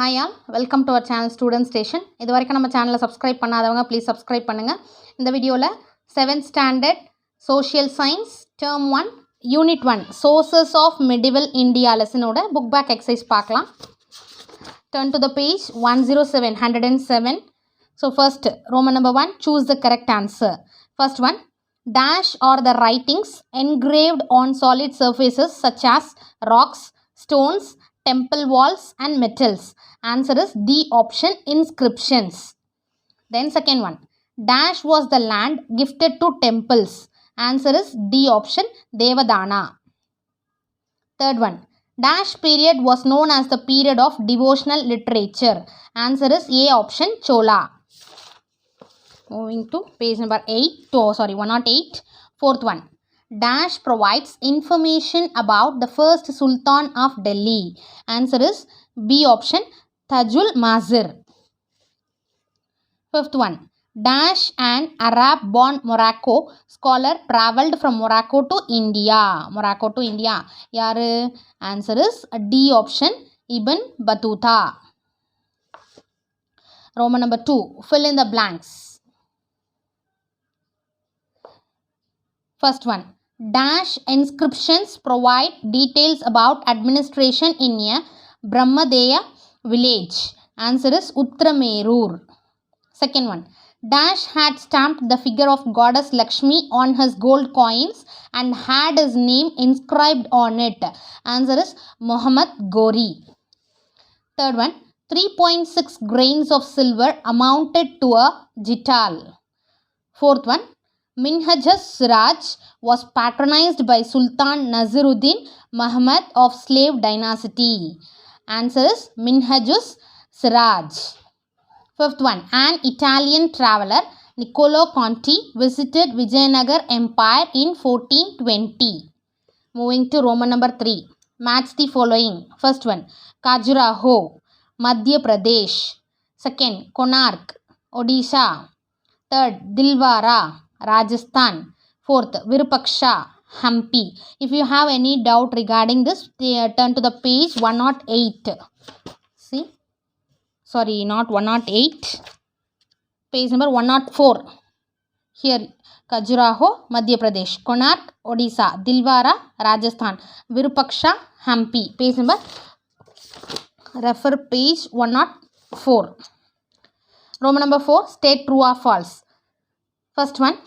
Hi all, welcome to our channel Student Station. இது வரைக்கும் நம்ம சேனலை சப்ஸ்கிரைப் பண்ணாதவங்க ப்ளீஸ் சப்ஸ்கிரைப் பண்ணுங்க. இந்த வீடியோவில் 7th standard social science term 1 unit 1 sources of medieval India லெசனோட book back exercise பார்க்கலாம். Turn to the page 107. So first Roman number 1, choose the correct answer. First one, dash are the writings engraved on solid surfaces such as rocks, stones, temple walls and metals. Answer is D option, inscriptions. Then second one, dash was the land gifted to temples. Answer is D option, Devadana. Third one, dash period was known as the period of devotional literature. Answer is A option, Chola. Moving to page number 108. Fourth one, dash provides information about the first Sultan of Delhi. Answer is B option, Tajul Mazir. Fifth one, dash an Arab-born Morocco scholar travelled from Morocco to India. Yaru? Answer is D option, Ibn Battuta. Roman number 2, fill in the blanks. First one, dash inscriptions provide details about administration in a Brahmadeya village. Answer is Uttaramerur. Second one, dash had stamped the figure of goddess Lakshmi on his gold coins and had his name inscribed on it. Answer is Muhammad Gori. Third one, 3.6 grains of silver amounted to a jital. Fourth one, Minhajus Siraj was patronized by Sultan Naziruddin Muhammad of slave dynasty. Answer is Minhajus Siraj. Fifth one, an Italian traveler Niccolo Conti visited Vijayanagar Empire in 1420. Moving to Roman number 3, match the following. First one, Khajuraho, Madhya Pradesh. Second, Konark, Odisha. Third, Dilwara, Rajasthan. Fourth, Virupaksha, Hampi. If you have any doubt regarding this, turn to the page 108. See? Sorry, not 108. Page number 104. Here, Khajuraho, Madhya Pradesh. Konark, Odisha. Dilwara, Rajasthan. Virupaksha, Hampi. Page number, refer page 104. Roman number 4, state true or false. First one,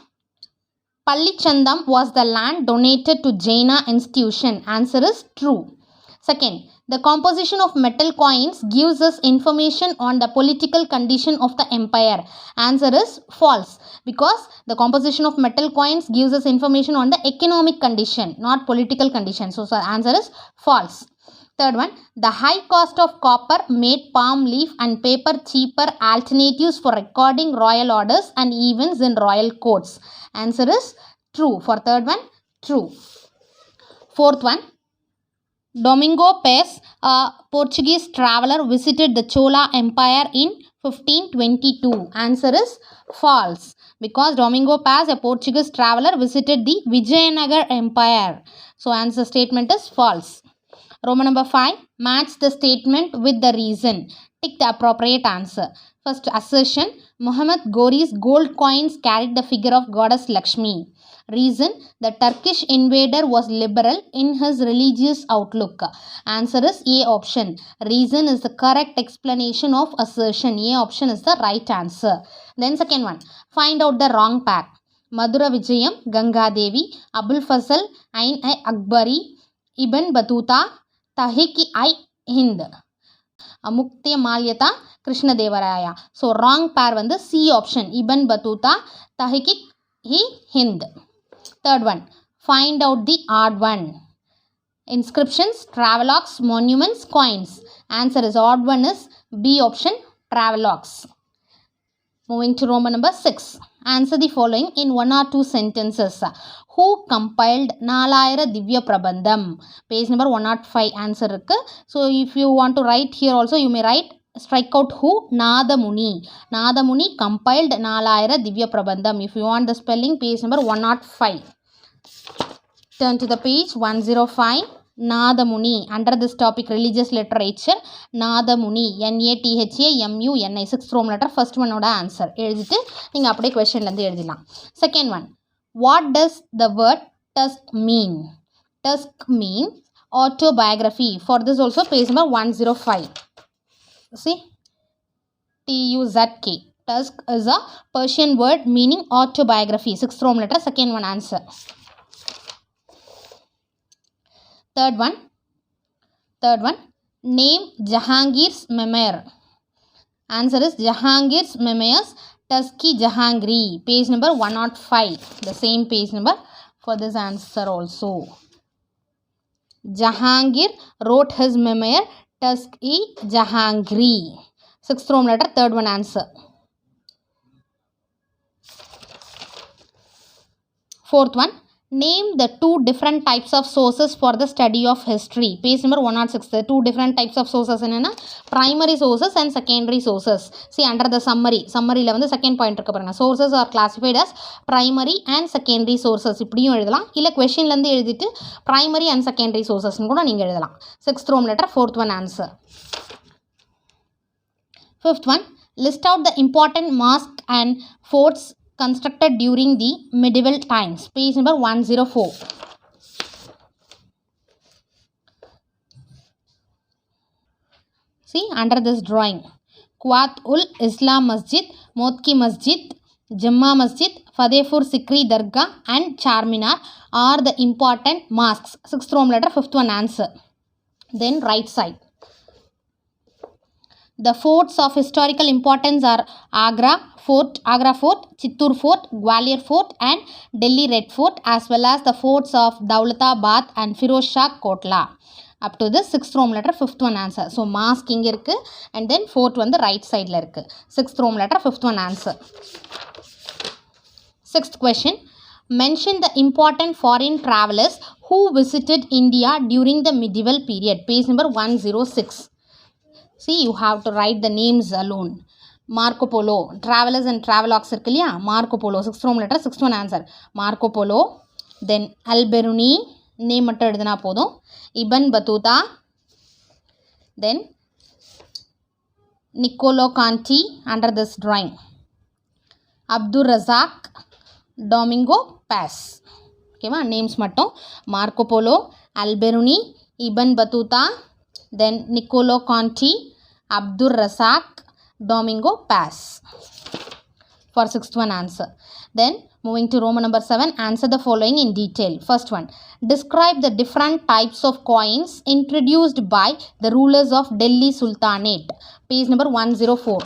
Pallichandam was the land donated to Jaina institution. Answer is true. Second, the composition of metal coins gives us information on the political condition of the empire. Answer is false, because the composition of metal coins gives us information on the economic condition, not political condition. So answer is false. Third one, the high cost of copper made palm leaf and paper cheaper alternatives for recording royal orders and events in royal courts. Answer is true. For third one, true. Fourth one, Domingo Paz, a Portuguese traveler, visited the Chola Empire in 1522. Answer is false, because Domingo Paz, a Portuguese traveler, visited the Vijayanagar Empire. So answer statement is false. Roman number 5, match the statement with the reason. Tick the appropriate answer. First assertion, Muhammad Gori's gold coins carried the figure of goddess Lakshmi. Reason, the Turkish invader was liberal in his religious outlook. Answer is A option. Reason is the correct explanation of assertion. A option is the right answer. Then second one, find out the wrong pair. Madura Vijayam, Gangadevi, Abul Fazl, Ain-i-Akbari, Ibn Battuta, Tahiki-i-Hind, Mukti Malyata, Krishna Devaraya. So wrong pair வந்து C option, Ibn Battuta, Tahiki-i-Hind. Third one, find out the odd one. Inscriptions, travelogues, monuments, coins. Answer is odd one is B option, travelogues. Moving to Roman number 6. Answer the following in 1 or 2 sentences. Who compiled Nalayara Divya Prabandham? Page number 105 answer irukku. So if you want to write here also, you may write, strike out who? Nadamuni. Nadamuni compiled Nalayara Divya Prabandham. If you want the spelling, page number 105. Turn to the page 105. Nadamuni. Under this topic religious literature, Nadamuni, Nathamuni, 6th Roman letter, first one oda answer எழுதிட்டு நீங்க அப்படியே questionல இருந்து எழுதிடலாம். Second one, what does the word tusk mean? Tusk means autobiography. For this also page number 105. See, Tuzk. Tusk is a Persian word meaning autobiography. 6th Roman letter, second one answer. Third one, name Jahangir's memoir. Answer is Jahangir's memoirs, Tusk-i Jahangiri, page number 105. The same page number for this answer also. Jahangir wrote his memoir, Tusk-i Jahangiri. 6th Roman letter, third one answer. Fourth one, name the two different types of sources for the study of history. Page number 106. The two different types of sources enna primary sources and secondary sources. See, under the summary la vandu second point irukku parunga. Sources are classified as primary and secondary sources. இப்படியும் எழுதலாம், இல்ல questionல இருந்து எழுதிட்டு primary and secondary sources னு கூட நீங்க எழுதலாம். 6th Roman letter, fourth one answer. Fifth one, list out the important mosques and forts constructed during the medieval times. Page number 104. See, under this drawing, Quat-ul-Islam Masjid, Motki Masjid, Jamma Masjid, Fatehpur Sikri Dargah and Charminar are the important mosques. 6th Roman letter, fifth one answer. Then right side. The forts of historical importance are Agra Fort, Chittoor Fort, Gwalior Fort and Delhi Red Fort, as well as the forts of Daulatabad and Firoz Shah Kotla. Up to this 6th Roman letter, fifth one answer. So mosque inge irukku and then fort வந்து right side la irukku. 6th Roman letter, fifth one answer. Sixth question, mention the important foreign travelers who visited India during the medieval period. Page number 106. See, you have to write the names alone. Marco Polo, travelers and travelogues irukku இல்லையா, Marco Polo, 6th Roman letter, 6th one answer. Marco Polo, then Al-Biruni, name மட்டும் எழுதுனா போதும். Ibn Battuta, then Niccolo Conti under this drawing. Abdur Razak, Domingo Paz. ஓகேவா, names மட்டும் Marco Polo, Al-Biruni, Ibn Battuta, then Niccolo Conti, Abdur Razak, Domingo Paz for 6th one answer. Then moving to Roman number 7, answer the following in detail. First one, describe the different types of coins introduced by the rulers of Delhi Sultanate. Page number 104.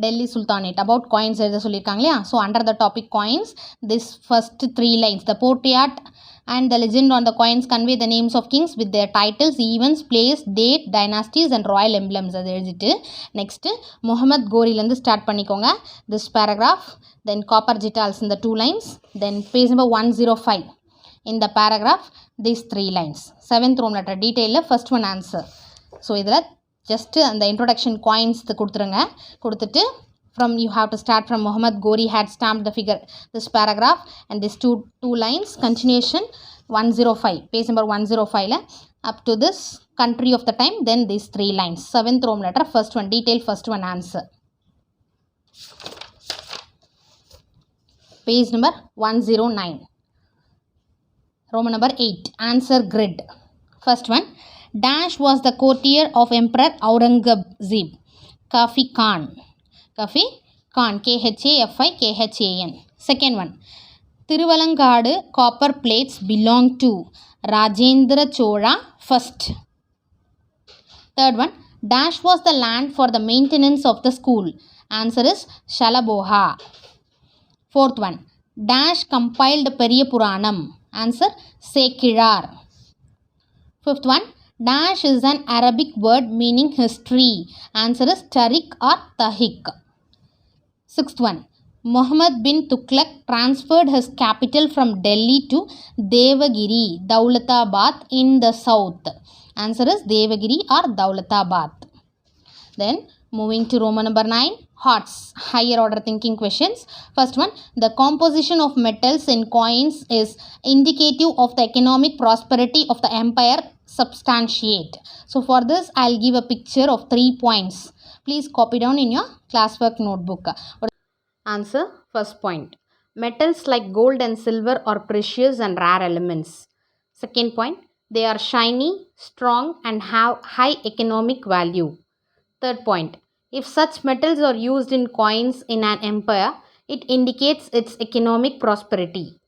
Delhi Sultanate, about coins எழுத சொல்லியிருக்காங்க இல்லையா. So under the topic coins, this first 3 lines, the portrait and the legend on the coins convey the names of kings with their titles, events, place, date, dynasties and royal emblems. அது எழுதிட்டு next Mohammed கோரிலேருந்து start பண்ணிக்கோங்க. This paragraph, then copper jitals in the 2 lines, then page number 105 in the paragraph, these 3 lines. 7th Roman letter detail first one answer. So இதில் just அந்த introduction coins கொடுத்துருங்க. கொடுத்துட்டு from you have to start from Muhammad Gori had stamped the figure, this paragraph and these two lines, continuation 105, page number 105 la, up to this country of the time, then these 3 lines. 7th Roman letter, first one detail, first one answer. Page number 109. Roman number 8, answer grid. First one, Dash was the courtier of Emperor Aurangzeb. Kafi Khan, Khafi-Khan. Second one, Tiruvalangadu copper plates belong to Rajendra Chola first. Third one, Dash was the land for the maintenance of the school. Answer is Shalaboha. Fourth one, Dash compiled Periya Puranam. Answer Sekirar. Fifth one, Dash is an Arabic word meaning history. Answer is Tariq or Tahik. Sixth one, Muhammad bin Tughlaq transferred his capital from Delhi to Devagiri, Daulatabad in the south. Answer is Devagiri or Daulatabad. Then moving to Roman number 9, HOTS, higher order thinking questions. First one, the composition of metals in coins is indicative of the economic prosperity of the empire. Substantiate. So for this, I'll give a picture of 3 points. Please copy down in your classwork notebook. Answer, first point. Metals like gold and silver are precious and rare elements. Second point, they are shiny, strong and have high economic value. Third point, if such metals are used in coins in an empire, it indicates its economic prosperity.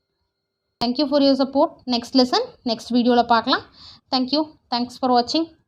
Thank you for your support. Next lesson, next video la paakalam. Thank you. Thanks for watching.